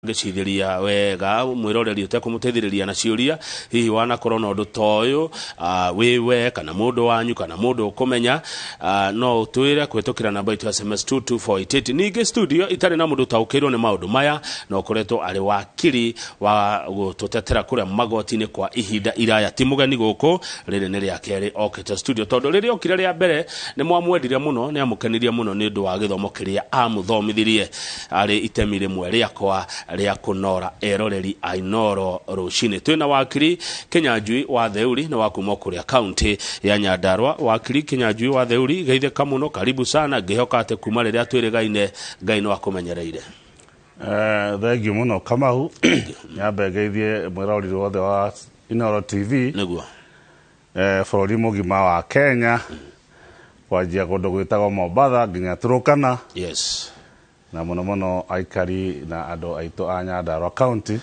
gicithĩria wega mwiroreri utekumuteithĩrĩria na ciũria hihi wanakorwo na ũndũ ta ũyũ wiwe kana mũndũ wanyu kana mũndũ ũkũmenya no ũtwĩre kũhĩtũkĩra namba itu SMS 22488 ningĩ studio itarĩ na mũndũ taũkĩrwo nĩ maũndũ maya no ũkoretwo arĩ wakiri wa gũtũtetera kũrĩa magoti-inĩ kwa ihinda iraya ti mũgeni gũkũ rĩrĩ nĩ rĩa kerĩ okĩte studio tondũ rĩrĩa okire rĩa mbere nĩ mwamwendire mũno nĩ amũkenirie mũno nĩ ũndũ wa gĩthomo kĩrĩa amũthomithirie arĩ itemi rĩmwe rĩakwa rĩa kũnora eroreri ainoro rũcinĩ twĩna wakiri Kinyanjui wa Theuri na wakuma kũrĩa kaunti ya Nyandarua wakiri Kinyanjui wa Theuri geithĩka mũno karibu sana ngĩhoka atĩ kuma rĩrĩa twĩrĩgaine Ngai no akũmenyereire thank you mũno Kamau nyambe geithie mwĩroreri wothe wa Inoro TV nĩguo bũrũri mũgima wa Kenya kwanjia kũndũ gwĩtagwo Mombatha nginya Turkana yes na muno aikari na andũ aitũ a Nyandarua County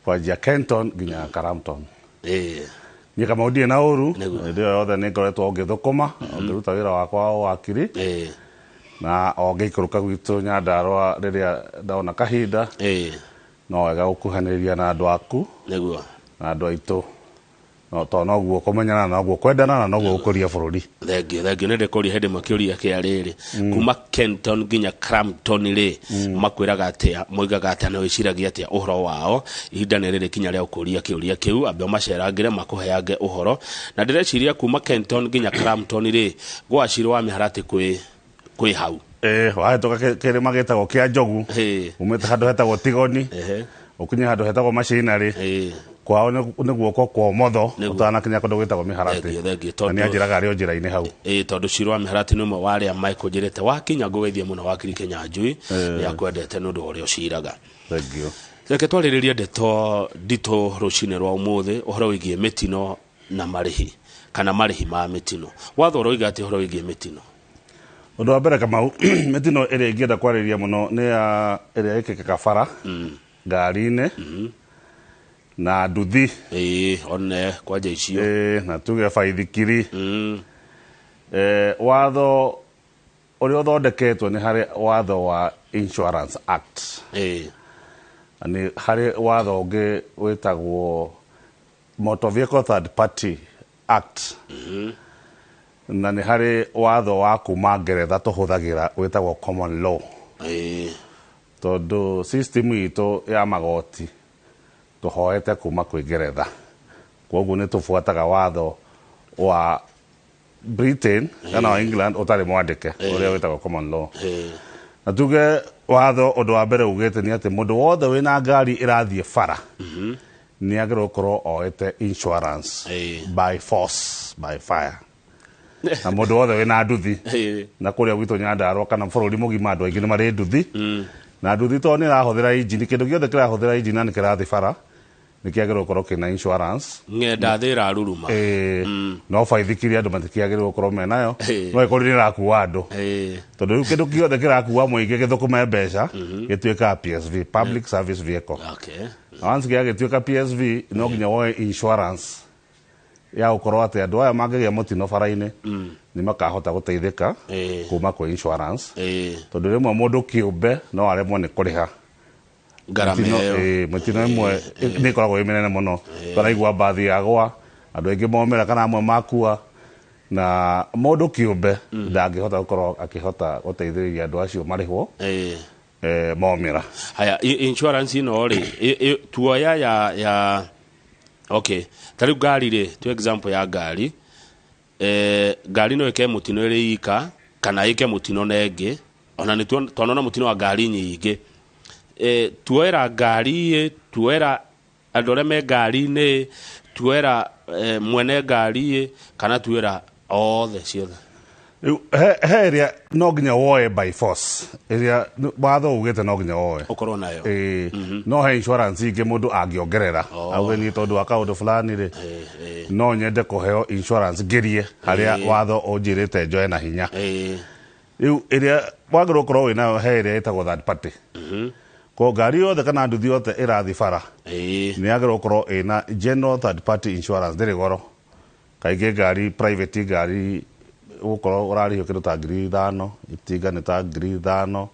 kwanjia Kenton nginya Karampton niĩ kama ũndiĩ na ũru ndio yothe nĩ ngoretwo ngĩthũkũma ngĩruta wĩra wakwa wa wakiri na ngĩikũrũka gwitũ Nyandarua rĩrĩa ndaona kahinda no wega gũkuhanĩrĩria na andũ aku nĩguo na andũ aitũ no to no guo kũmenyana na guo kwendana na no guo gũkũria bũrũri thengio nĩ ndĩkũria hĩndĩ makĩũria kĩa rĩrĩ kuma Kenton nginya Crampton rĩ makwĩraga atĩa moigaga atĩa na wĩciragia atĩa ũhoro wao ihinda nĩ rĩrĩ kinya rĩa gũkũria kĩũria kĩu ambe macerangĩre makũheange ũhoro na ndĩreciria kuma Kenton nginya Crampton rĩ gwacirwo wa mĩharatĩ kwĩ hau wahĩtũka kĩrĩma gĩtagwo kĩa Njogu umĩte handũ hetagwo Tigoni ũkinye handũ hetagwo Macinarĩ kwao nĩ guoko kwa ũmotho ũtanakinya kũndũ gwĩtagwo Mĩharatĩ na nĩ anjĩraga arĩ o njĩra-inĩ hau tondũ Ciro wa Mĩharatĩ nĩ ũmwe wa arĩa maikũnjĩrĩte wakinya ngũgeithie mũno wakiri Kinyanjui nĩakwendete nĩ ũndũ ũrĩa ũciraga reke twarĩrĩrie ndeto nditũ rũcinĩ rwa ũmũthĩ ũhoro wĩgiĩ mĩtino na marĩhi kana marĩhi ma mĩtino watho ũroiga atĩ ũhoro wĩgiĩ mĩtino ũndũ wa mbere Kamau mĩtino ĩrĩa ingĩenda kwarĩrĩria mũno nĩ ĩrĩa ĩkĩkaga bara ngari-inĩ na nduthi one kwanja icio na tuge baithikiri watho ũrĩa ũthondeketwo nĩ harĩ watho wa Insurance Act nĩ harĩ watho ũngĩ wĩtagwo Motor Vehicle Third Party Act na nĩ harĩ watho wa kuma Ngeretha tũhũthagĩra wĩtagwo common law tondũ system itũ ya magoti tũhoete kuma kwĩ Ngeretha kwoguo nĩ tũbuataga watho wa Britain kana wa England ũtarĩ mwandĩke ũrĩa wĩtagwo common law na tuge watho ũndũ wa mbere ugĩte nĩ atĩ mũndũ wothe wĩna ngari ĩrathiĩ bara nĩ agĩrĩirwo gũkorwo oete insurance by force by fire na mũndũ wothe wĩna nduthi na kũrĩa gwitũ Nyandarua kana bũrũri mũgima andũ aingĩ nĩ marĩ nduthi na nduthi to nĩ ĩrahũthĩra injini kĩndũ gĩothe kĩrahũthĩra injini na nĩ kĩrathiĩ bara nĩ kĩagĩrĩirwo gũkorwo kĩna insurance ng'enda thĩra ruruma no baithikiri andũ matikĩagĩrĩirwo gũkorwo menayo no ĩkorwo nĩ ĩrakua andũ tondũ rĩu kĩndũ gĩothe kĩrakua mũingĩ gĩthũkũme mbeca gĩtuĩkaga PSV public service vehicle once gĩagĩtuĩka PSV no nginya woe insurance ya gũkorwo atĩ andũ aya mangĩgĩa mũtino bara-inĩ nĩ makahota gũteithĩka kuma kwĩ insurance tondũ rĩmwe mũndũ kĩũmbe no aremwo nĩ kũrĩha mũtino ĩmwe nĩ ĩkoragwo ĩ mĩnene mũno tũraigua mbathi yagwa andũ aingĩ momĩra kana amwe makua na mũndũ kĩũmbe ndangĩhota gũkorwo akĩhota gũteithĩrĩria andũ acio marĩhwo momĩra haya insurance ino rĩ tuoya ya okay tarĩu ngari rĩ tu example ya ngari ngari no ĩke mũtino ĩrĩ ika kana ĩke mũtino na ĩngĩ ona nĩ twanona mũtino wa ngari nyingĩ tuoera ngari tuoera andũ arĩa me ngari-inĩ tuoera mwene ngari kana tuoera othe ciothe he ĩrĩa no nginya woe by force ĩrĩa watho ugĩte no nginya woe ũkorwo nayo no he insurance ingĩ mũndũ angĩongerera auge niĩ tondũ wa kaũndũ fulani rĩ no nyende kũheo insurance ngĩrie harĩa watho ũnjĩrĩte njoe na hinya rĩu ĩrĩa wagĩrĩirwo gũkorwo wĩnayo he ĩrĩa ĩtagwo third party ko ngari yothe kana nduthi yothe ĩrathiĩ bara nĩ yagĩrĩirwo gũkorwo ĩna general third party insurance ndĩrĩ goro kaingĩ ngari private ngari gũkorwo ũrarĩhio kĩndũ ta 5,000 itinga nĩ ta 5,000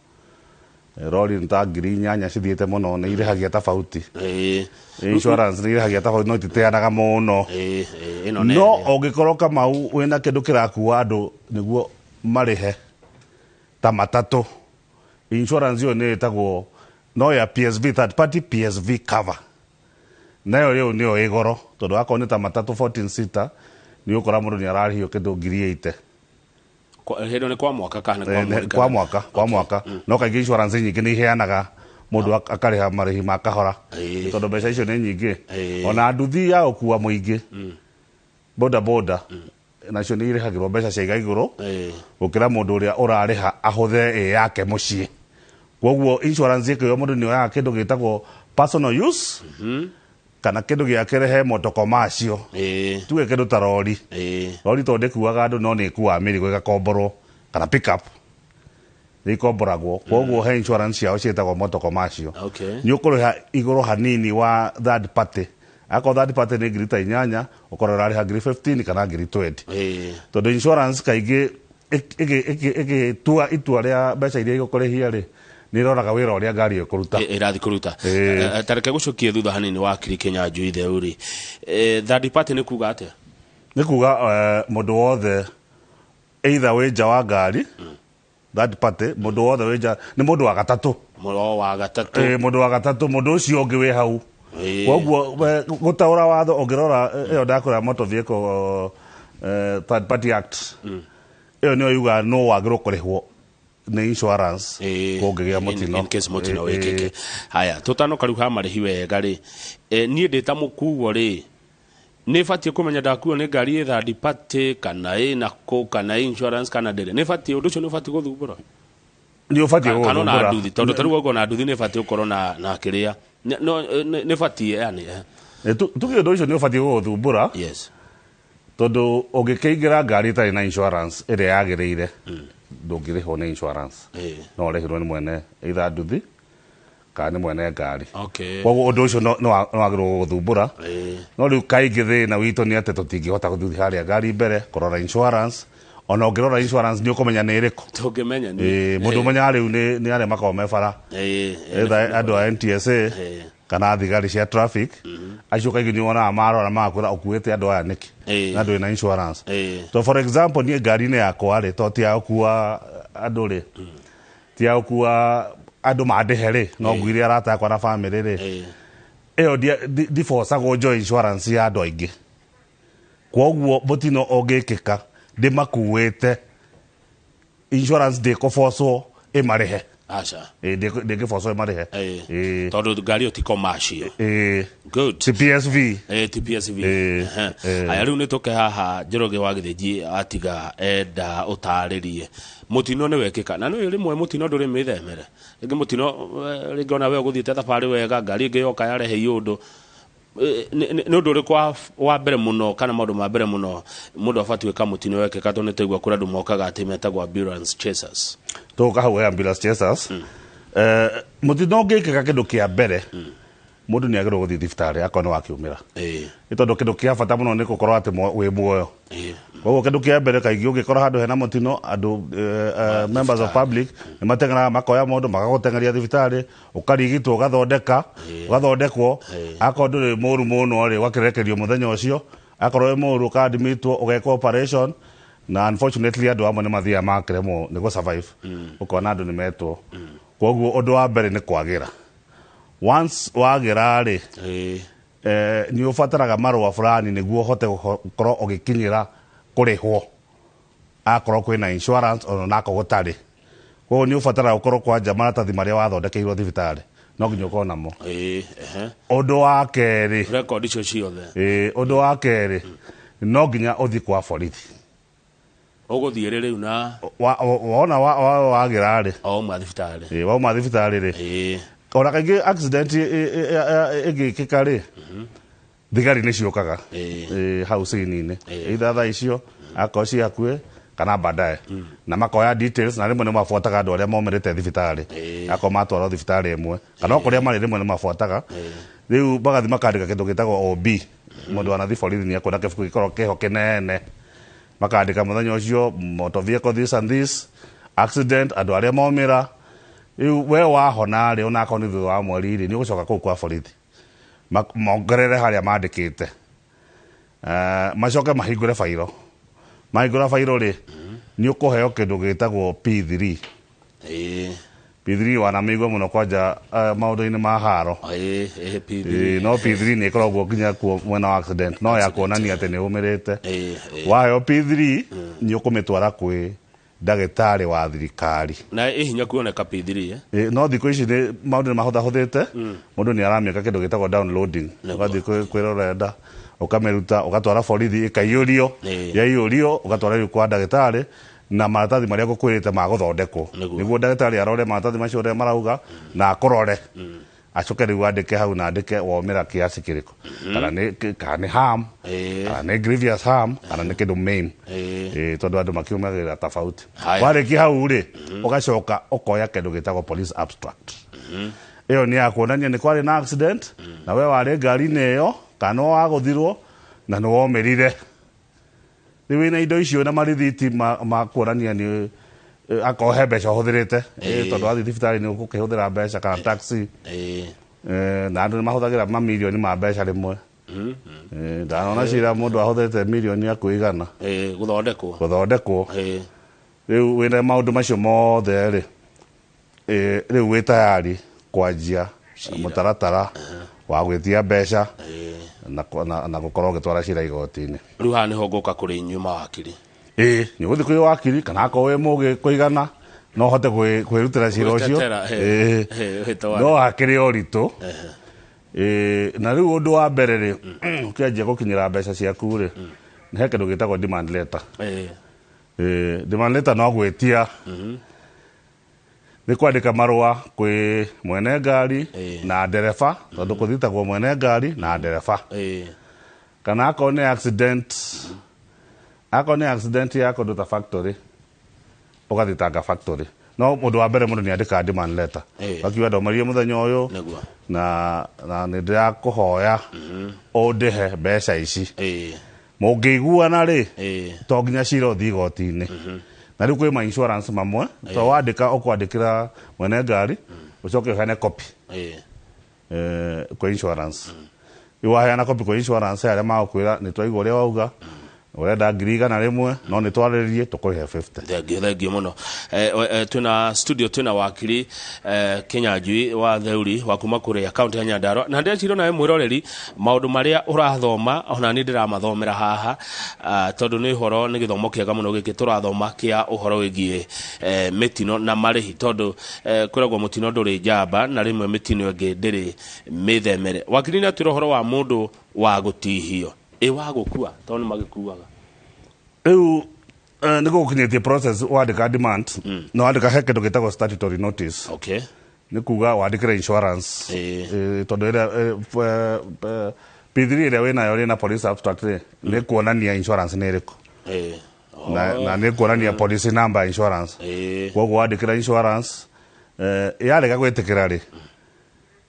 rori nta ngiri 8 cithiĩte mũno nĩ irĩhagia tofauti insurance nĩ irĩhagia tofauti no ititeanaga mũno no ũngĩkorwo Kamau wĩna kĩndũ kĩrakua andũ nĩguo marĩhe ta matatũ insurance ĩyo nĩ ĩtagwo no ya PSV third party PSV cover nayo rĩu nĩyo ĩ goro tondũ akorwo nĩ ta matatũ 14 seater nĩ ũkora mũndũ nĩ ararĩhio kĩndũ ngiri 8 hĩndĩ nĩ kwa mwaka kana kwa mwaka no kaingĩ insurance nyingĩ nĩ iheanaga mũndũ akarĩha marĩhi ma kahora tondũ mbeca icio nĩ nyingĩ ona nduthi ya ũkua mũingĩ boda nacio nĩ irĩhagĩrwo mbeca cia igũrũ gũkĩra mũndũ ũrĩa ũrarĩha ahũthe yake mũciĩ koguo insurance ĩkĩyo mũndũ nĩ oyaga kĩndũ gĩtagwo personal use kana kĩndũ gĩake rehe moto commercial tuge kĩndũ ta rori tondũ ndĩkuaga andũ no nĩ ĩkuaga mĩrigo ĩgakomborwo kana pick up nĩ ikomboragwo koguo he insurance ciao ciĩtagwo moto commercial nĩ ũkũrĩha igũrũ hanini wa third party akorwo third party nĩ ngiri ta 8 ũkorwo ũrarĩha ngiri 15 kana ngiri 20 tondũ insurance kaingĩ ĩgĩtua itua rĩa mbeca iria igũkũrĩhia rĩ nĩ roraga wĩra ũrĩa ngari ĩkũruta ĩrathiĩ kũruta tareke gũcokia thutha hanini wa kiri Kĩnyanjũ itherũ rĩ third party nĩ kuga atĩa nĩ kuga mũndũ wothe either wĩ nja wa ngari third party mũndũ wothe wĩ nja nĩ mũndũ wa gatatũ mũndũ wa gatatũ mũndũ ũcio ũngĩ wĩ hau koguo gũtaũra watho ũngĩrora ĩyo ndakwĩra motor vehicle third party act ĩyo nĩyo yuga no wagĩrĩirwo kũrĩhwo nĩ insurance kũngĩgĩa mũtino in case mũtino wĩkĩke haya tũtanoka rĩu ha marĩhi wega rĩ niĩ ndĩ ta mũkuo rĩ nĩ batiĩ kũmenya ndakuo nĩ ngari third party kana kana insurance kana ndĩrĩ nĩ batiĩ ũndũ ũcio nĩ batiĩ gũthumbũra nĩ ũbatiĩ gũthumbũra kana na nduthi tondũ tarĩu ũguo na nduthi nĩ batiĩ ũkorwo na kĩrĩa nĩ batiĩ yani tuge ũndũ ũcio nĩ ũbatiĩ gũthumbũra tondũ ũngĩkĩingĩra ngari itarĩ na insurance ĩrĩa yagĩrĩire ndũngĩrĩhwo nĩ insurance no ũrĩhĩrwo nĩ mwene either nduthi kana nĩ mwene ngari koguo ũndũ ũcio no wagĩrĩirwo gũthumbũra no rĩu kaingĩ thĩna witũ nĩ atĩ tũtingĩhota gũthuthi harĩa ngari mbere kũrora insurance ona ũngĩrora insurance nĩ ũkũmenya nĩ ĩrĩkũ tũngĩmenya mũndũ ũmenyaga rĩu nĩ arĩa makoragwo me bara andũ a NTSA kana thigari cia traffic acio kaingĩ nĩ wonaga marora makwĩra ũkuĩte andũ aya nĩkĩ na ndũrĩ na insurance so for example niĩ ngari-inĩ yakwa rĩ to ti ya gũkua andũ rĩ ti ya gũkua andũ mandĩhe rĩ no nguire arata yakwa na bamĩrĩ rĩ ĩyo ndibocagwo njoe insurance ya andũ aingĩ koguo mũtino ũngĩkĩka ndĩmakuĩte insurance ndĩkũbocwo ĩmarĩhe acha ndĩngĩbocwo ĩmarĩhe tondũ ngari ĩyo ti commercial good ti PSV ti PSV aya rĩu nĩ tũke haha Njoroge wa Gĩthĩnji atiga enda ũtarĩrie mũtino nĩ wekĩka na nĩ rĩmwe mũtino ndũrĩ mĩthemere rĩngĩ mũtino rĩngĩ ona we ũgũthiĩte thabarĩ wega ngari ĩngĩ yoka yarehe iũndũ nĩ ũndũ ũrĩkũ wa mbere mũno kana maũndũ ma mbere mũno mũndũ abatiĩ gwĩka mũtino wekĩka tondũ nĩtũigua kũrĩ andũ mokaga atĩ metagwo ambulance chasers tũka hau ambulance chasers mũtino ũngĩkĩka kĩndũ kĩa mbere mũndũ nĩ agĩrĩirwo gũthiĩ thibitarĩ akorwo nĩ wakiumĩra nĩ tondũ kĩndũ kĩa bata mũno nĩ gũkorwo atĩ wĩ muoyo koguo kĩndũ kĩa mbere kaingĩ ũngĩkorwo handũ hena mũtino andũ members of public nĩ mateng'eraga makoya mũndũ magagũteng'eria thibitarĩ ũkarigitwo ũgathondekwo akorwo ndũrĩ mũru mũno rĩ ũgakĩrekerio mũthenya ũcio akorwo wĩ mũru ũkaadmitwo ũgekwo operation na unfortunately andũ amwe nĩ mathiaga makĩremwo nĩ gũ-survive ũkona andũ nĩ metwo koguo ũndũ wa mbere nĩ kwagĩra once wagĩra rĩ nĩ ũbataraga marũa fulani nĩguo ũhote gũkorwo ũgĩkinyĩra kũrĩhwo akorwo kwĩna insurance ona nako gũtarĩ koguo nĩ ũbataraga gũkorwo kwanja maratathi marĩa wathondekeirwo thibitarĩ no nginya ũkorwo namo ũndũ wa kerĩ record icio ciothe ũndũ wa kerĩ no nginya ũthiĩ kwa borithi ũgũthiĩ rĩu na wona wagĩra rĩ wauma thibitarĩ rĩ ona kaingĩ accident ĩgĩkĩka rĩ thigari nĩ ciũkaga hau scene-inĩ either thaa icio akorwo ci hakuhĩ kana baadaye na makoya details na rĩmwe nĩ mabuataga andũ arĩa maumĩrĩte thibitarĩ akorwo matwarwo thibitarĩ ĩmwe kana okũrĩa marĩ rĩmwe nĩ mabuataga rĩu magathiĩ makandĩka kĩndũ gĩtagwo OB mũndũ wanathiĩ borithi nĩ akuona kĩbuku gĩkorwo kĩho kĩnene makandĩka mũthenya ũcio motor vehicle this and this accident andũ arĩa maumĩra we wahona rĩ ona akorwo nĩ thutha wa mweri rĩ nĩ ũgũcoka kũu kwa borithi mongerere harĩa mandĩkĩte macoke mahingũre bairo mahingũra bairo rĩ nĩ ũkũheo kĩndũ gĩtagwo P3 P3 wanamĩigua mũno kwanja maũndũ-inĩ ma haro no P3 nĩ ĩkoragwo nginya kuo mwena wa accident no ya kuonania atĩ nĩ ũmĩrĩte waheo P3 nĩ ũkũmĩtwara kwĩ ndagĩtarĩ wa thirikari na hinya kuoneka P3 no thikũ ici maũndũ nĩ mahũthahũthĩte mũndũ nĩ aramĩaka kĩndũ gĩtagwo downloading ũgathiĩ kwĩrorenda ũkamĩruta ũgatwara borithi ĩkaiyũrio yaiyũrio ũgatwara rĩu kwa ndagĩtarĩ na maratathi marĩa ngũkwĩrĩte ma gũthondekwo nĩguo ndagĩtarĩ arore maratathi macio ũrĩa marauga na akũrore acoke rĩu andĩke hau na andĩke womĩra kiasi kĩrĩkũ kana nĩ harm kana nĩ grievous harm kana nĩ kĩndũ main tondũ andũ makiumagĩrĩra tofauti warĩkia hau rĩ ũgacoka ũkoya kĩndũ gĩtagwo police abstract ĩyo nĩ ya kuonania nĩ kwarĩ na accident na we warĩ ngari-inĩ ĩyo kana wagũthirwo na nĩ womĩrire rĩu wĩna indo icio na marithiti ma kuonania nĩ akohe mbeca ũhũthĩrĩte tondũ wathiĩ thibitarĩ nĩ ũgũkĩhũthĩra mbeca kana taxi na andũ nĩ mahũthagĩra mamirioni ma mbeca rĩmwe ndanona cira mũndũ ahũthĩrĩte mirioni akũigana gũthondekwo rĩu wĩna maũndũ macio mothe rĩ rĩu wĩ tayari kwanjia mũtaratara wa gwĩtia mbeca na gũkorwo ũgĩtwara cira igoti-inĩ rĩu haha nĩho ngũka kũrĩ inyuĩ mawakiri nĩ ũgũthiĩ kwĩ wakiri kana akorwo wĩ mũgĩ kũigana no hote kwĩrutĩra cira ũcio no hakĩrĩ o ritũ na rĩu ũndũ wa mbere rĩ ũkĩanjia gũkinyĩra mbeca ciaku rĩ nĩ he kĩndũ gĩtagwo demand letter demand letter no gwĩtia nĩ kwandĩka marũa kwĩ mwene ngari na ndereba tondũ kũthitagwo mwene ngari na ndereba kana akorwo nĩ accident ya kũndũ ta factory ũgathitanga factory no mũndũ wa mbere mũndũ nĩ andĩkaga demand letter akiuga ndomarire mũthenya ũyũ na nĩ ndĩrakũhoya ũndĩhe mbeca ici mũngĩiguana rĩ to nginya cira ũthiĩ igoti-inĩ na rĩu kwĩ ma insurance mamwe to wandĩka ũkwandĩkĩra mwene ngari ũcoke ũheane copy kwĩ insurance waheana copy kwĩ insurance arĩa magũkwĩra nĩ twaigua ũrĩa wauga urenda 100,000 no nĩ twarĩrĩrie tũkũrĩhe 50 thengio mũno twĩna studio twĩna wakiri Kĩnyanjui wa Theuri wa kuma kũrĩa kaunti ya Nyandarua na ndĩreciria nawe mwĩroreri maũndũ marĩa ũrathoma ona niĩ ndĩramathomera haha tondũ nĩ ũhoro nĩ gĩthomo kĩega mũno gĩkĩ tũrathoma kĩa ũhoro wĩgiĩ mĩtino na marĩhi tondũ kwĩragwo mũtino ndũrĩ njamba na rĩmwe mĩtino ĩngĩ ndĩrĩ mĩthemere wakiri nĩ atwĩra ũhoro wa mũndũ wa gũtihio wa gũkua tondũ nĩ magĩkuaga rĩu nĩ gũkinyĩtie process wandĩka demand no wandĩka he kĩndũ gĩtagwo statutory notice nĩ kuga wandĩkĩre insurance tondũ ĩrĩa P3 ĩrĩa wĩnayo rĩ na police abstract nĩ kuonania insurance nĩ ĩrĩkũ na nĩ kuonania policy number insurance koguo wandĩkĩra insurance yarega gwĩtĩkĩra rĩ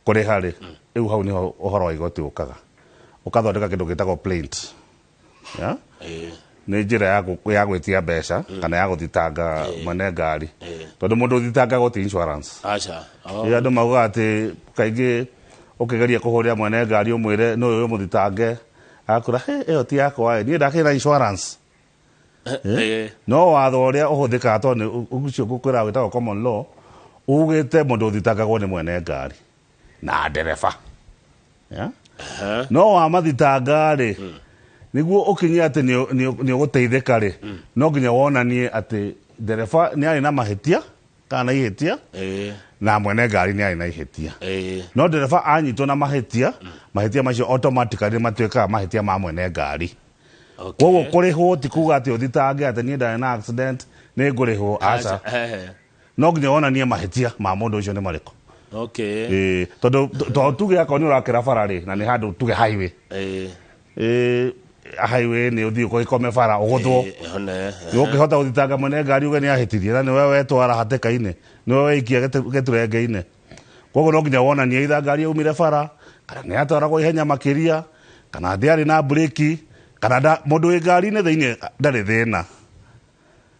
kũrĩha rĩ rĩu hau nĩho ũhoro wa igoti ũkaga ũkathondeka kĩndũ gĩtagwo plaint nĩ njĩra ya gwĩtia mbeca kana ya gũthitanga mwene ngari tondũ mũndũ ũthitangagwo ti insurance andũ maugaga atĩ kaingĩ ũkĩgeria kũhũrĩra mwene ngari ũmwĩre nĩ ũyũ mũthitange agakũra ĩyo ti yakwa niĩ ndakĩrĩ na insurance no watho ũrĩa ũhũthĩkaga tondũ ũcio ngũkwĩra wĩtagwo common law ugĩte mũndũ ũthitangagwo nĩ mwene ngari na ndereba no wamathitanga rĩ nĩguo ũkinyie atĩ nĩ ũgũteithĩka rĩ no nginya wonanie atĩ ndereba nĩ arĩ na mahĩtia kana na ihĩtia na mwene ngari nĩ arĩ na ihĩtia no ndereba anyitwo na mahĩtia macio automatically matuĩkaga mahĩtia ma mwene ngari koguo kũrĩhwo ti kuga atĩ ũthitange atĩ niĩ ndarĩ na accident nĩ ngũrĩhwo aca no nginya wonanie mahĩtia ma mũndũ ũcio nĩ marĩkũ tondũ tuge akorwo nĩ ũrakĩra bara rĩ na nĩ handũ tuge highway highway nĩ ũthiĩ ũgĩkome bara ũgũthwo nĩ ũkĩhota gũthitanga mwene ngari uge nĩ ahĩtirie na nĩwe wetwara hatĩka-inĩ nĩwe weikia gĩturenge-inĩ koguo no nginya wonanie itha ngari yaumire bara kana nĩ yatwaragwo ihenya makĩria kana ndĩarĩ na breki kana mũndũ wĩ ngari-inĩ thĩinĩ ndarĩ thĩna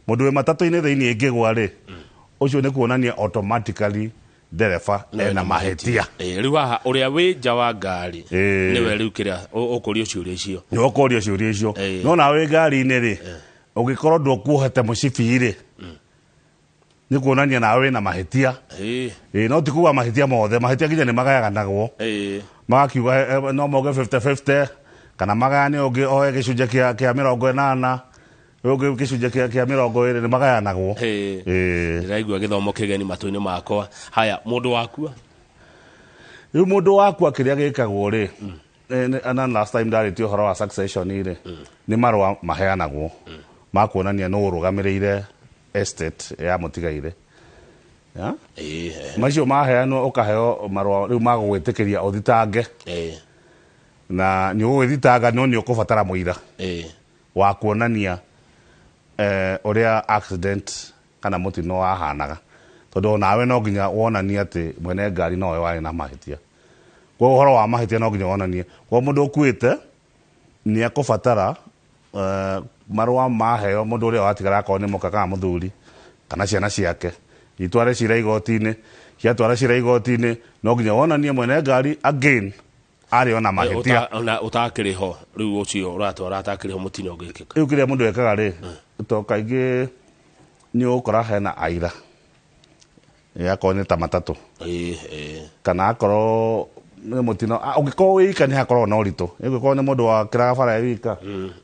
mũndũ wĩ matatũ-inĩ thĩinĩ ĩngĩgwa rĩ ucio nĩ kuonania automatically ndereba ena mahĩtia rĩu haha ũrĩa wĩ nja wa ngari nĩwe rĩu kĩrĩa ũkũrio ciũria icio nĩ ũkũrio ciũria icio no na wĩ ngari-inĩ rĩ ũngĩkorwo ndũkuohete mũcibi rĩ nĩ kuonania nawe wĩna mahĩtia no ti kuga mahĩtia mothe mahĩtia nginya nĩ magayaganagwo magakiuga no moge 50-50 kana magayane ũngĩ oe gĩcunjĩ kĩa 80 ũngĩ gĩcunjĩ kĩa 20 nĩ magayanagwo ndĩraigua gĩthomo kĩgeni matũ-inĩ makwa haya mũndũ wakua rĩu mũndũ wakua kĩrĩa gĩkagwo rĩ na last time ndarĩtie ũhoro wa succession rĩ nĩ marũa maheanagwo makuonania nũ ũrũgamĩrĩire estate ya mũtigaire macio maheanwo ũkaheo marũa rĩu magũgwĩtĩkĩria ũthitange na nĩ ũgũgĩthitanga no nĩ ũkũbatara mũira wa kuonania ũrĩa accident kana mũtino wahanaga tondũ nawe no nginya wonanie atĩ mwene ngari nowe warĩ na mahĩtia kwa ũhoro wa mahĩtia no nginya wonanie kwa mũndũ ũkuĩte nĩ akũbatara marũa maheo mũndũ ũrĩa watigara akorwo nĩ mũka kana mũthuri kana ciana ciake itware cira igoti-inĩ ciatwara cira igoti-inĩ no nginya wonanie mwene ngari again arĩ ona mahĩtia ũtakĩrĩ ho rĩu ũcio ũratwara atakĩrĩ ho mũtino ũngĩkĩka rĩu kĩrĩa mũndũ ekaga rĩ to kaingĩ nĩ ũgũkora hena aira akorwo nĩ ta matatũ kana akorwo nĩ mũtino ũngĩkorwo wĩika nĩ hakorwo na ũritũ ũngĩkorwo nĩ mũndũ wakĩraga bara wĩika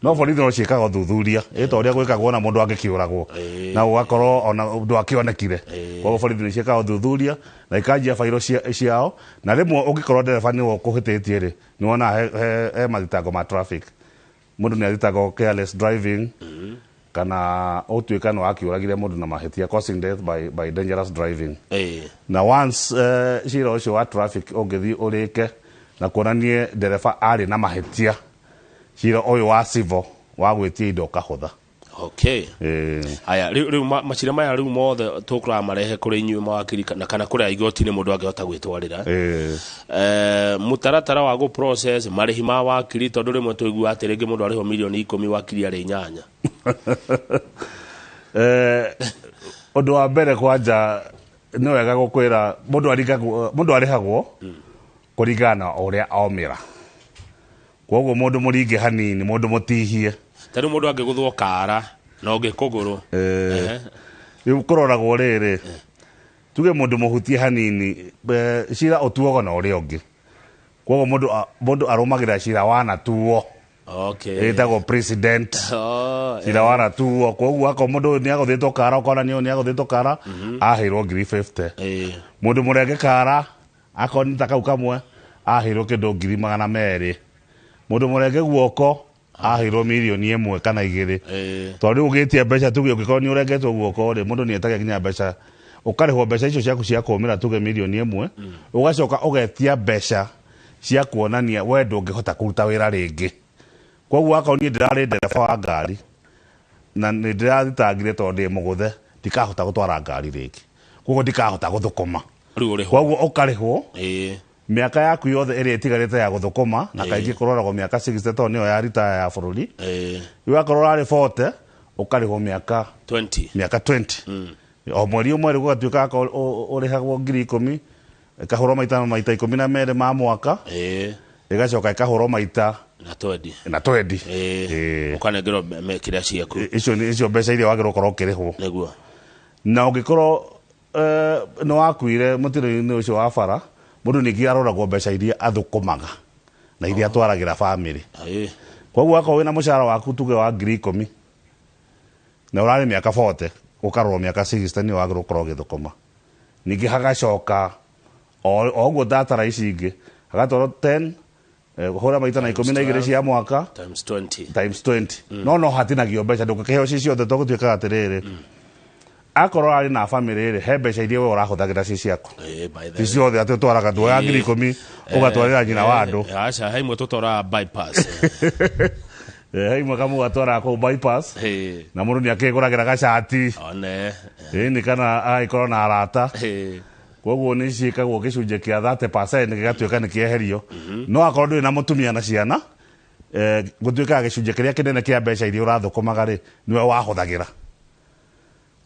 no borithi no ciĩkaga ũthuthuria ĩta ũrĩa gwĩkagwo na mũndũ angĩkĩũragwo na ũgakorwo ona ũndũ akĩonekire koguo borithi nĩ ciĩkaga ũthuthuria na ikanjia bairo ciao na rĩmwe ũngĩkorwo ndereba nĩwe ũkũhĩtĩtie rĩ nĩ wonaga he mathitango ma traffic mũndũ nĩ athitangwo careless driving kana ũtuĩka nĩ wakĩũragire mũndũ na mahĩtia causing death by dangerous driving na once cira ũcio wa traffic ũngĩthiĩ ũrĩke na kuonanie ndereba arĩ na mahĩtia cira ũyũ wa civil wa gwĩtia indo kahũtha haya rĩu macira maya rĩu mothe tũkũraga marehe kũrĩ inyuĩ mawakiri kana kũrĩa igoti-inĩ mũndũ angĩhota gwĩtwarĩra mũtaratara wa gũ-process marĩhi ma wakiri tondũ rĩmwe tũigua atĩ rĩngĩ mũndũ arĩho mirioni 10 wakiri arĩ 8 ũndũ wa mbere kwanja nĩ wega gũkwĩra mũndũ arĩhagwo kũringana na ũrĩa aumĩra koguo mũndũ mũringe hanini mũndũ mũtihie tarĩ mũndũ angĩgũthwo kara na ũngĩ kũgũrũ rĩu kũroragwo rĩrĩ tuge mũndũ mũhutie hanini cira ũtuogo na ũrĩa ũngĩ koguo mũndũ arũmagĩrĩra cira wanatuo ĩtagwo president cira wanatuo koguo akorwo mũndũ nĩ agũthĩtwo kara ũkona nĩ agũthĩtwo kara aheirwo 50 mũndũ mũrenge kara akorwo nĩ ta kau kamwe aheirwo kĩndũ 200 mũndũ mũrenge guoko aheirwo mirioni 1 kana 2 tondũ rĩu ũgĩtie mbeca tuge ũngĩkorwo nĩ ũrengetwo guoko rĩ mũndũ nĩ etaga nginya mbeca ũkarĩhwo mbeca icio ciaku cia kũũmĩra tuge mirioni 1 ũgacoka ũgetia mbeca cia kuonania we ndũngĩhota kũruta wĩra rĩngĩ koguo akorwo niĩ ndĩrarĩ ndereba wa ngari na nĩ ndĩrathitangire tondũ ndĩ mũgũthe ndikahota gũtwara ngari rĩngĩ koguo ndikahota gũthũkũma koguo ũkarĩhwo mĩaka yaku yothe ĩrĩa ĩtigarĩte ya gũthũkũma na kaingĩ kũroragwo mĩaka 60 tondũ nĩyo ya ritaya ya bũrũri rĩu akorwo ũrarĩ 40 ũkarĩhwo mĩaka 20 o mweri ũmwe rĩ gũgatuĩka akorwo ũrĩhagwo 10,000 ĩkahũrwo maita 12 ma mwaka ĩgacoka ĩkahũrwo maita na 20 ũkanengerwo kĩrĩa ciaku icio mbeca iria wagĩrĩirwo gũkorwo ũkĩrĩhwo na ũngĩkorwo nĩ wakuire mũtino-inĩ ũcio wa bara mũndũ ningĩ aroragwo mbeca iria athũkũmaga na iria atwaragĩra bamĩrĩ koguo akorwo wĩna mũcara waku tuge wa 10,000 na ũrarĩ mĩaka 40 ũkarorwo mĩaka 60 nĩ wagĩrĩirwo gũkorwo ũgĩthũkũma ningĩ hagacoka o ũguo ndatara ici ingĩ hagatwarwo 10 hũra maita na 12 cia mwaka times 20 no hatinagio mbeca ndũngĩkĩheo ci ciothe tũgũtuĩkaga atĩrĩrĩ akorwo arĩ na bamĩrĩ rĩ he mbeca iria we ũrahũthagĩra ci ciaku ci ciothe atĩ ũtwaraga nduoya 10,000 ũgatwarĩra nyina wa andũ aca he imwe tũtwaraga bypass he imwe kamũgatwaraga kũu bypass na mũndũ nĩ akĩgũragĩra gacati nĩ kana agĩkorwo na arata koguo nĩ ciĩkagwo gĩcunjĩ kĩa 30% gĩgatuĩka nĩ kĩeherio no akorwo ndũrĩ na mũtumia na ciana gũtuĩkaga gĩcunjĩ kĩrĩa kĩnene kĩa mbeca iria ũrathũkũmaga rĩ nĩwe wahũthagĩra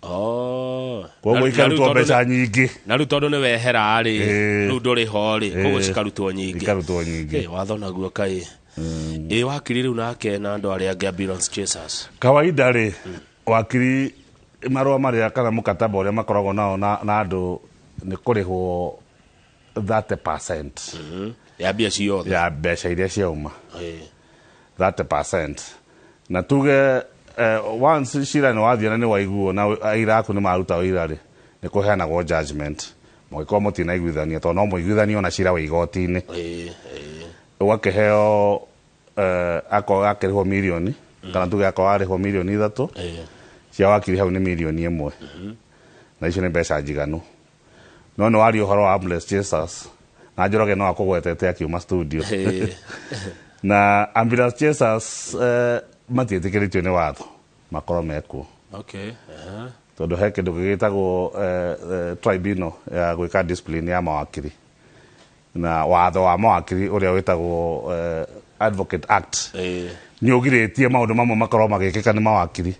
Koguo ikarutwo mbeca nyingĩ. Na rĩu tondũ nĩ wehera rĩ, rĩu ndũrĩ ho rĩ, koguo cikarutwo nyingĩ. Ikarutwo nyingĩ. Watho naguo kaĩ. Wakiri rĩu nake na andũ arĩa angĩ ambulance chasers. Kawaida rĩ, wakiri marũa marĩa kana mũkataba ũrĩa makoragwo nao na andũ nĩ kũrĩhwo 30% ya mbia ciothe. Ya mbeca iria ciauma. 30%. Na tuge once cira nĩ wathiĩ na nĩ waiguo na aira aku nĩ maruta wĩra rĩ, nĩ kũheanagwo judgment. Mũgĩkorwo mũtinaiguithania tondũ no mũiguithanie ona cira wĩ igoti-inĩ. Ũgakĩheo akorwo akĩrĩhwo mirioni kana tuge akorwo arĩhwo mirioni 3 cia wakiri hau nĩ mirioni 1 na icio nĩ mbeca njiganu. No nĩ wario ũhoro wa ambulance chasers na Njoroge no akũgwetete akiuma studio. Na ambulance chasers matiĩtĩkĩrĩtio nĩ watho makorwo mekuo. Tondũ he kĩndũ gĩgĩtagwo tribunal ya gwĩka discipline ya mawakiri, na watho wa mawakiri ũrĩa wĩtagwo Advocate Act nĩ ũgirĩtie maũndũ mamwe makorwo magĩkĩka nĩ mawakiri,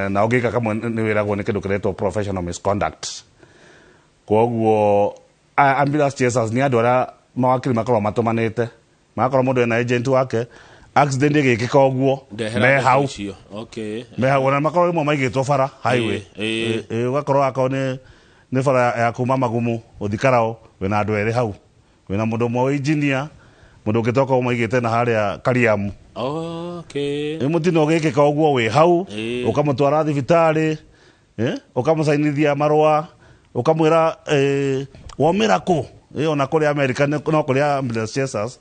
na ũngĩka kamwe nĩ wĩragwo nĩ kĩndũ kĩretwo professional misconduct. Koguo ambulance chasers nĩ andũ arĩa mawakiri makorwo matũmanĩte, magakorwo mũndũ ena agent wake, accident ĩgĩkĩka ũguo me hau. Me hau na makorwo rĩmwe maigĩtwo bara highway. Ũgakorwo akorwo nĩ bara ya kuma Magumu ũthi Karao wĩna andũ erĩ hau, wĩna mũndũ ũmwe engineer, mũndũ ũngĩ toka ũmaigĩte na harĩa Kariamu. Mũtino ũgĩkĩka ũguo wĩ hau, ũkamũtwara thibitarĩ, ũkamũcainithia marũa, ũkamwĩra womĩra kũ, ona kũrĩ America no kũrĩ ambulance chasers,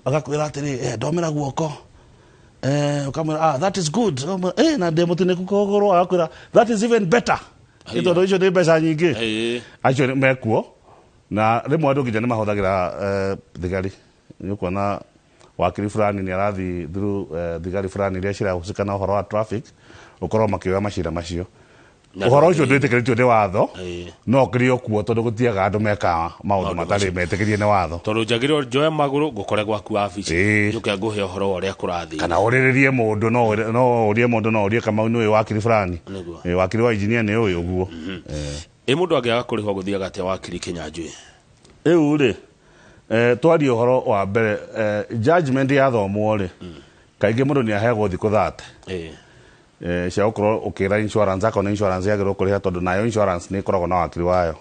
agakwĩra atĩrĩ ndomĩra guoko, ũkamwĩra that is good, na ndĩmũtinĩku kũgũrũ, agakwĩra that is even better. Tondũ icio nĩ mbeca nyingĩ acio mekuo, na rĩmwe andũ nginya nĩ mahũthagĩra thigari. Nĩ kuona wakiri fulani nĩ arathi through thigari fulani iria cirahusika na ũhoro wa traffic, ũkorwo makĩoya macira macio. Ũhoro ũcio ndwĩtĩkĩrĩtio nĩ watho, no kĩrĩ o kuo tondũ gũtiaga andũ meka maũndũ matarĩ metĩkĩrie nĩ watho. Tondũ njagĩrĩirwo njoe magũrũ ngũkore gwaku wabici, njũke ngũhe ũhoro ũrĩa kũrathiĩ. Kana ũrĩrĩrie mũndũ, no ũrie mũndũ, no ũrie Kamau nĩ ũyũ wakiri fulani, wakiri wa engineer nĩ ũyũ ũguo. Mũndũ angĩaga kũrĩhwo gũthiaga atĩa wakiri Kĩnyanjui? Rĩu rĩ, twarie ũhoro wa mbere, judgment yathomwo rĩ, kaingĩ mũndũ nĩ aheagwo thikũ 30 cia gũkorwo ũkĩra insurance akorwo nĩ insurance yagĩrĩirwo kũrĩha, tondũ nayo insurance nĩ ĩkoragwo na wakiri wayo.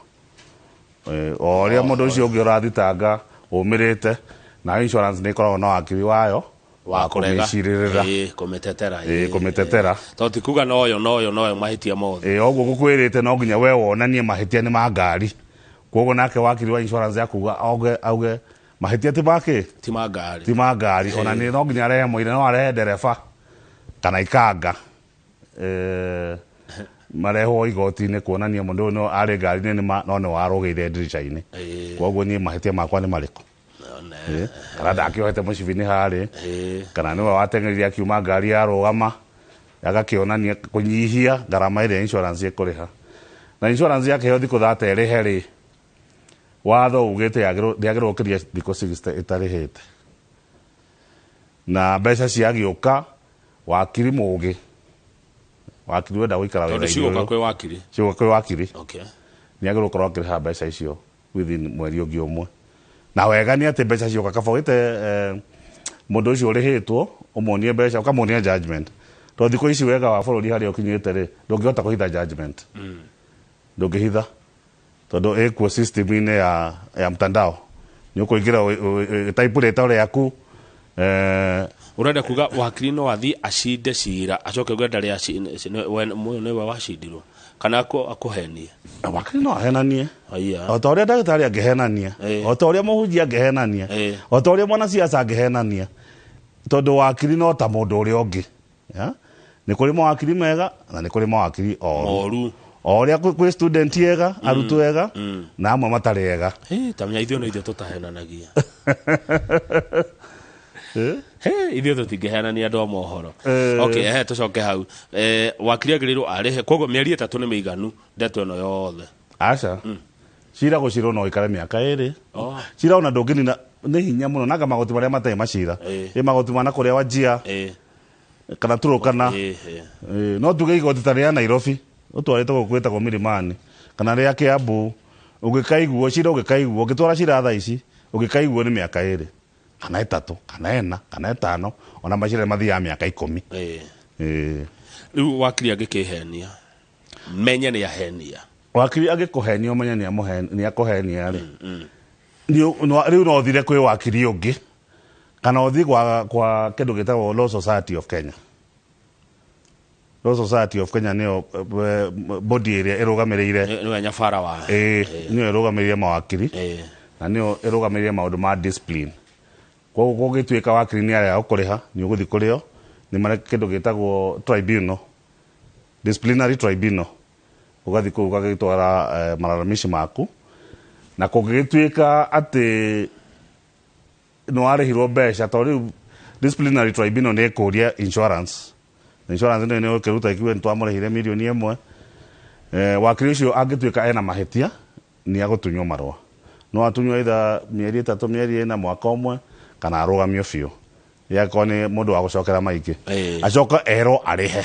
O ũrĩa mũndũ ũcio ũngĩ ũrathitanga ũmĩrĩte, nayo insurance nĩ ĩkoragwo na wakiri wayo wa kũmĩcirĩrĩra, kũmĩtetera. Tondũ ti kuga noyo mahĩtia mothe. Ũguo gũkwĩrĩte no nginya we wonanie mahĩtia nĩ ma ngari. Koguo nake wakiri wa insurance yakuga auge mahĩtia ti ma ngari, ona nĩ no nginya arehe mũira, no arehe ndereba kana ikanga marehwo igoti-inĩ kuonania mũndũ ũyũ arĩ ngari-inĩ no nĩ warũgĩire ndirica-inĩ. Koguo niĩ mahĩtia makwa nĩ marĩkũ? Kana ndakĩohete mũcibi-inĩ harĩ, kana nĩwe wateng'erire akiuma ngari yarũgama, agakĩonania kũnyihia ngarama ĩrĩa insurance ĩkũrĩha. Na insurance yakĩheo thikũ 30 ĩrĩhe rĩ, watho ugĩte ndĩagĩrĩirwo gũkĩria thikũ 60 ĩtarĩhĩte. Na mbeca ciagĩũka, wakiri mũgĩ, wakiri wenda gũikara wĩra-inĩ ũyũ, cigũka kwĩ wakiri, nĩ agĩrĩirwo gũkorwo akĩrĩha mbeca icio within mweri ũngĩ ũmwe. Na wega nĩ atĩ mbeca cioka kaba ũgĩte mũndũ ũcio ũrĩhĩtwo ũmonie mbeca, ũkamonia judgment. Tondũ thikũ ici wega wa bũrũri harĩa ũkinyĩte rĩ, ndũngĩhota kũhitha judgment, ndũngĩhitha, tondũ ĩkuo system-inĩ ya mtandao. Nĩ ũkũingĩra type rĩtwa rĩaku. Ũrenda kuga wakiri no athiĩ acinde cira acoke ũgenda rĩa nĩwe wacindirwo kana akũhenie? Wakiri no ahenanie, o ta ũrĩa ndagĩtarĩ angĩhenania, o ta ũrĩa mũhunjia angĩhenania, o ta ũrĩa mwanasiasa angĩhenania. Tondũ wakiri no ta mũndũ ũrĩa ũngĩ. Nĩ kũrĩ mawakiri mega na nĩ kũrĩ mawakiri oru. O ũrĩa kwĩ student ega, arutwo ega, na amwe matarĩ ega. Tamenya ithuĩ no ithuĩ tũtahenanagia. Ithuĩ tũtingĩhenania andũ a mohoro. Tũcoke hau. Wakiri agĩrĩirwo arĩhe, koguo mĩeri 3 nĩ mĩiganu ndeto ĩno yothe? Aca, cira gũcirwo no ĩikare mĩaka 2. Cira ona ndũngĩnina, nĩ hinya mũno, nanga magoti marĩa matarĩ macira, magoti mana kũrĩa Wajir kana Turkana, no tuge igoti ta rĩa Nairobi utwarite gukwitagwo Milimani kana ria Kiambu ungikaiguo cira ungikaiguo ngitwara cira thaa ici ungikaiguo ni miaka 2 kana 3 kana 4 kana 5 ona macira mathia miaka 10 riu wakiri angikihenia menye ni ahenia wakiri angikuhenia menye ni akuhenia ri riu no thire kwi wakiri ungi kana uthi kwa kindu gitagwo Law Society of Kenya. Law Society of Kenya nio body area irugamiriire niwe nyabara wa nio irugamiriire mawakiri na nio irugamiriire maundu ma discipline. Kwa gugituika wakiri ni aria ukuriha ni uguthi kurio ni mara kindu gitagwo tribunal, disciplinary tribunal, ugathi ku ugagitwara malalamishi maku na kugituika ati no arihirwo mbeca tori disciplinary tribunal ni kuria insurance ndio kiruta ikiwe ntwamurihire milioni 1 wakiri ucio angituika ena mahitia ni agutunywo marwa no atunywo either mieri 3 mieri 4 mwaka umwe kana arugamio biu yakoni mundu wa gucokera maingi acoka ero arihe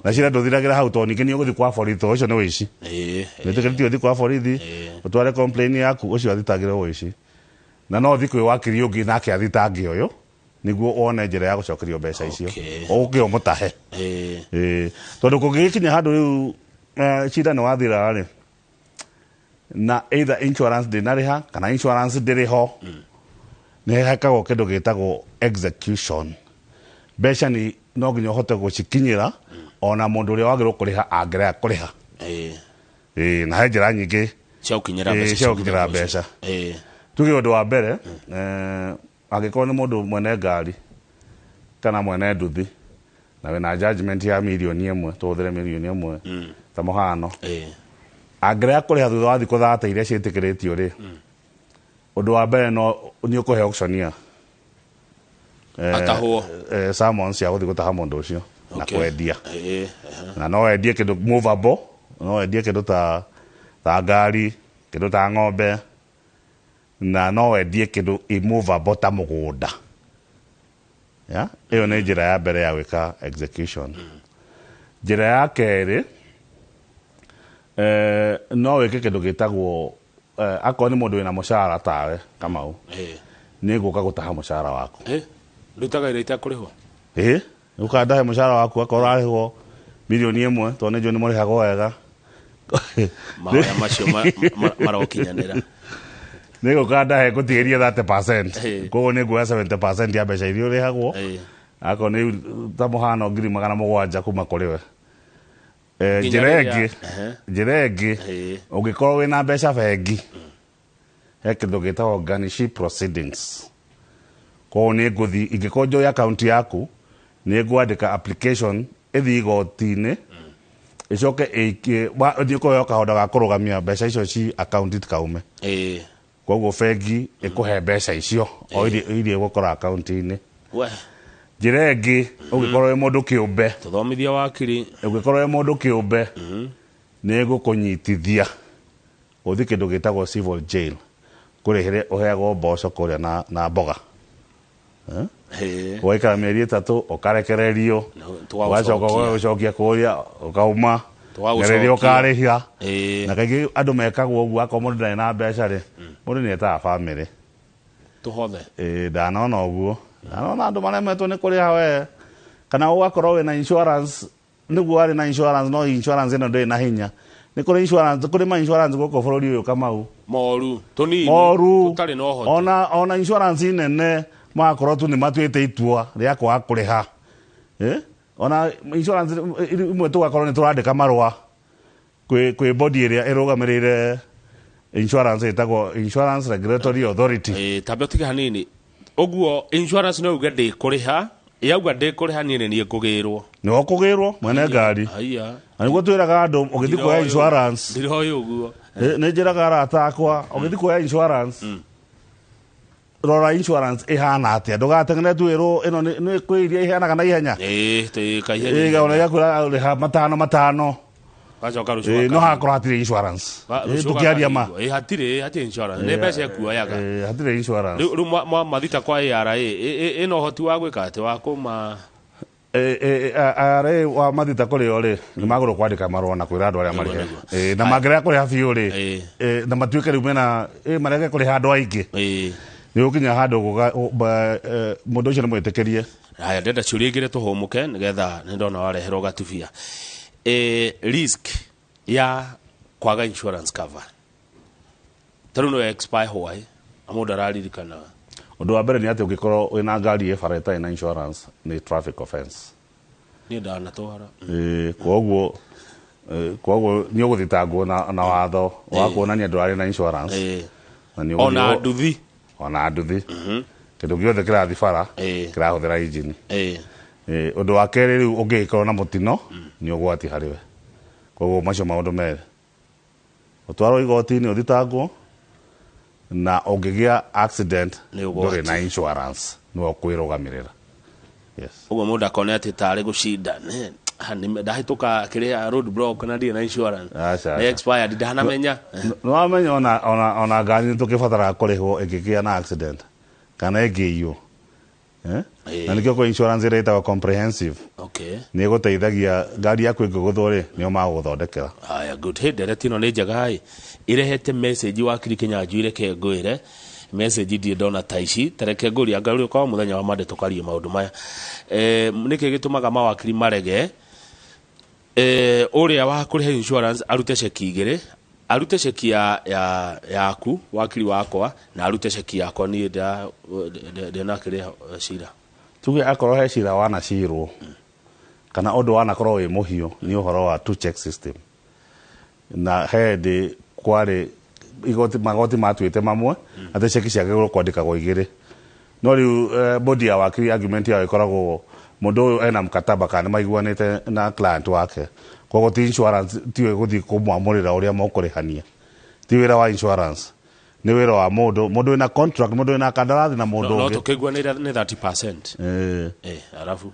na cira nduthiragira hau to ningi ni uguthi kwa borithi ucio ni wici nitikiritio thi kwa borithi utware complain yaku ucio athitagire wici na no thi kwi wakiri ungi nake athitangi uyu niguo one njira ya gucokerio mbeca icio uke umutahe tondu kungikinya handu riu cira ni wathira ri na either insurance dinariha kana insurance ndiriho ni hekagwo kindu gitagwo execution. Mbeca ni no nginya uhote gucikinyira ona mundu uria wagirwo kuriha angerea kuriha na he njira nyingi cia ukinyira mbeca tuge undu wa mbere agikorwo ni mundu mwene ngari kana mwene nduthi na wina judgment ya milioni 1 tuthire milioni 1 ta muhano angerea kuriha thutha wa thikũ 30 iria ciitikiritio ri undu wa mbere no ni ukuhe auctioneer atahwo summons ya guthi gutaha mundu ucio na kwendia na no endie kindu movable no endie kindu ta ngari kindu ta ng'ombe na no endie kindu immovable ta mugunda iyo ni njira ya mbere ya gwika execution. Njira ya keri no wike kindu gitagwo akorwo ni mundu wina mushara tawe Kamau ni guka gutaha mushara waku ndutaga ire itakurihwo ukandahe mushara waku akorwo arihwo milioni 1 to ne joni murihago wega mahoya macio marokinyanira ni gukandahe gutigiria 30% koguo ni nguoya 70% ya mbeca iria urihagwo akorwo ni ta muhano 700,000 kuma kuriwe. Njira ingi ungikorwo wina mbeca bengi he kindu gitagwo garnishee proceedings. Ko ni nguthi ingikorwo njoya account yaku ni ngwandika application ithi igoti-ini icoke ndikuheo kahoda ga kurugamia mbeca icio ci account itikaume koguo bengi ikuhe mbeca icio o irie gukora account-ini. Njira ingi ungikorwo wi mundu kiumbe tuthomithia wakiri ungikorwo wi mundu kiumbe ni gukunyitithia uthi kindu gitagwo civil jail kurihire uheagwo mboco kuria na mboga waikara mieri 3 ukarekererio wacoka gucokia kuria ukauma ngererio ukarihia na kaingi andu mekagwo uguo akorwo mundu ndari na mbeca ri mundu ni etaga family tuhothe ndanona uguo ndanona andu maremetwo ni kuriha we kana ugakorwo wina insurance niguo ari na insurance no insurance ino ndiri na hinya ni kuri insurance kuri ma insurance guko bururi uyu Kamau moru tunini tutari no hoti ona insurance nene makorwo tu ni matwite itua ria kwa kuriha ona insurance imwe tugakorwo ni turandika marwa kwi body area irugamirire insurance itagwo Insurance Regulatory Authority tabio tiga hanini oguo insurance no uga ndikuriha yauga ndikuriha ni kugirwo no kugirwo mwene ngari aiya aniguo twiraga andu ugithi kuoya insurance ndiriho uguo ni njiraga arata akwa ugithi kuoya insurance rora insurance ihana atia ndugatengene twirwo ino ni kwiria ihanaga na ihenya kaihenya ona yakura riha matano wacoka rucuka no hakora hatire insurance tukiaria ma hatire insurance ne mbeca kuoyaga hatire insurance ru mathita kwa ARA ino hoti wa gwika ati wa kuma are wa mathita kũrĩ o rĩ nĩ magũrũ kwandĩka marũa na kwĩra andũ arĩa marĩhe na mangĩrega kũrĩha biũ rĩ na matuĩke rĩu mena marege kũrĩha andũ aingĩ nĩ gũkinya handũ mũndũ ũcio nĩ mwĩtĩkĩrie. Haya, ndenda ciũria igĩrĩ tũhũmũke nĩgetha nĩ ndona wareherwo gatubia. Risk ya kwaga insurance cover tarũ no expire hwaĩ mũndũ araririkana. Ũndũ wa mbere nĩ atĩ ũngĩkorwo wĩna ngari bara ĩtarĩ na insurance nĩ traffic offense. Niĩ ndanatwara. Koguo nĩ ũgũthitangwo na watho wa kuonania ndũrarĩ na insurance. Ona nduthi. Kĩndũ gĩothe kĩrathi bara kĩrahũthĩra injini. Ũndũ wa kerĩ rĩu ũngĩkorwo na mũtino nĩ ũgwati harĩwe. Koguo macio maũndũ merĩ. Ũtwarwo igoti-inĩ ũthitangwo na ũngĩgĩa accident ndũrĩ na insurance nĩwe ũkwĩrũgamĩrĩra. Ũguo mũndũ akona atĩ tarĩ gũcinda ndahĩtũka kĩrĩa road block na ndirĩ na insurance nĩ expired ndanamenya. Nĩwamenya ona ngari nĩ tũkĩbataraga kũrĩhwo ĩngĩgĩa na accident kana ĩngĩiywo. Na nĩkĩo kwa insurance ĩrĩa ĩtagwo comprehensive nĩ ĩgũteithagia ngari yaku ĩngĩgũthwo rĩ nĩo magũgũthondekera. Haya, good. Ndereti ĩno nĩ njega ĩrehete message wakiri Kĩnyanjui reke ngwĩre message ndiĩ ndona ta ici tareke ngũria ngarũrĩ kwa mũthenya wa mande tũkarie maũndũ maya. Nĩkĩ gĩtũmaga mawakiri marege ũrĩa wa kũrĩha insurance arute ceki igĩrĩ, arute ceki yaku wakiri wakwa na arute ceki yakwa niĩ ndĩnakĩrĩha cira. Tuge akorwo he cira wanacirwo kana ũndũ wanakorwo wĩ mũhiũ nĩ ũhoro wa two check system na hĩndĩ kwarĩ magoti matuĩte mamwe atĩ ceki ciagĩrĩirwo kwandĩkagwo igĩrĩ. No rĩu body ya wakiri argument yao ĩkoragwo mũndũ ũyũ ena mkataba kana maiguanĩte na client wake. Koguo ti insurance tiwe gũthiĩ kũmwamũrĩra ũrĩa mũkũrĩhania. Ti wĩra wa insurance nĩ wĩra wa mũndũ wĩna contract, mũndũ wĩna kandarathi na mũndũ ũngĩ. No tũkĩiguanĩra nĩ 30%. Arabu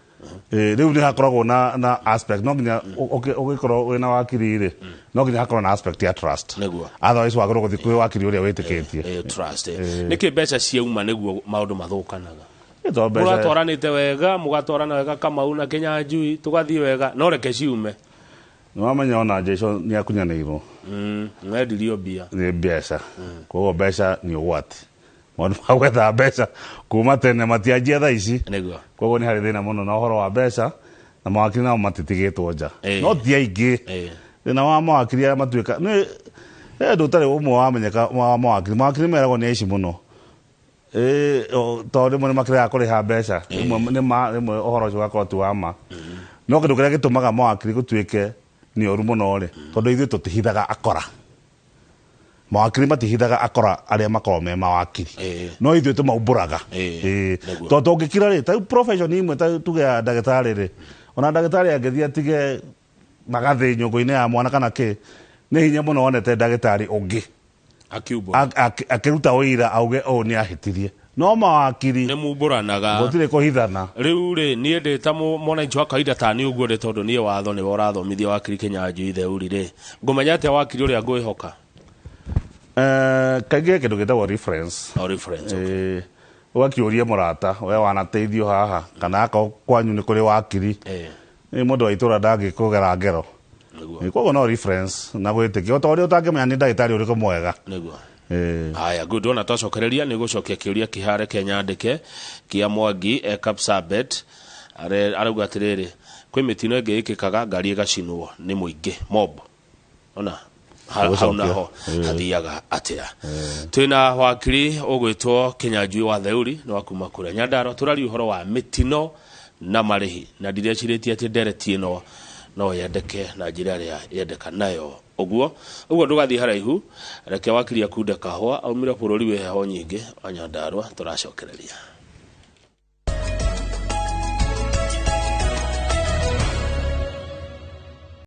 rĩu nĩ hakoragwo na aspect no nginya ũgĩkorwo wĩna wakiri rĩ no nginya hakorwo na aspect ya trust. Otherwise wagĩrĩirwo gũthiĩ kwĩ wakiri ũrĩa wĩtĩkĩtie. Trust. Nĩkĩ mbeca ciauma nĩguo maũndũ mathũkanaga. Mũgatwaranĩte wega mũgatwarana wega Kamau na Kĩnyanjui tũgathiĩ wega no reke ciume. Nĩwamenya ona Jesũ nĩ akunyanĩirwo. Nĩendirio mbia. Nĩ mbeca. Koguo mbeca nĩ ũgwati. Maũndũ ma gwetha mbeca kuma tene matianjia thaa ici. Koguo nĩ harĩ thĩna mũno na ũhoro wa mbeca na mawakiri nao matitigĩtwo nja. No ti aingĩ. Thĩna wa mawakiri arĩa matuĩka ndũ ũtarĩ ũmwe wamenyeka wa mawakiri meragwo nĩ aici mũno. Tondũ rĩmwe nĩ makĩrega kũrĩha mbeca rĩmwe ũhoro ũcio ũgakorwo ti wa ma. No kĩndũ kĩrĩa gĩtũmaga mawakiri gũtuĩke nĩ ũru mũno rĩ tondũ ithuĩ tũtihithaga akora. Mawakiri matihithaga akora arĩa makorwo me mawakiri no ithuĩ tũmaumbũraga. Tondũ tũngĩkira rĩ ta profession imwe ta tuge ndagĩtarĩ rĩ ona ndagĩtarĩ angĩthiĩ atige magathĩ nyũngũ-inĩ ya mwana kana kĩ nĩ hinya mũno wonete ndagĩtarĩ ũngĩ akĩruta ũira auge ũũ nĩ ahĩtirie. No mawakiri nĩ mumbũranaga gũtirĩ kũhithana. Rĩu rĩ niĩ ndĩ ta mwananchi wa kawaida ta nĩ ũguo ndĩ tondũ niĩ watho nĩwe ũrathomithia wakiri Kĩnyanjui theuri rĩ ngũmenya atĩa wakiri ũrĩa ngwĩhoka. Kaingĩ kĩndũ gĩtagwo reference. Ũgakĩũria mũrata we wanateithio haha kana akorwo kwanyu nĩ kũrĩ wakiri mũndũ wa itũra ndangĩkũgera ngero. Koguo no reference na gwĩtĩkia o ũrĩa ũtangĩmenya nĩ ndagĩtarĩ ũrĩkũ mwega. Haya, good. Ona twacokereria nĩ gũcokia kĩũria kĩhare Kenyandĩke kĩa Mwangi Kapsabet arauga atĩrĩrĩ kwĩ mĩtino ĩngĩ ĩkĩkaga ngari ĩgacinwo nĩ mũingĩ mob ona hau naho athiaga atĩa. Twĩna wakiri ũgwĩtwo Kĩnyanjui wa theuri nĩ wa kuma kũrĩa Nyandarua tũraria ũhoro wa mĩtino na marĩhi na ndireciirĩtie atĩ ndereti ĩno no yendeke na njĩra ĩrĩa yendeka nayo. Ũguo ndũgathiĩ haraihu reke wakiri akunde kahũa aumire bũrũri wĩ heho nyingĩ wa Nyandarua tũracokereria.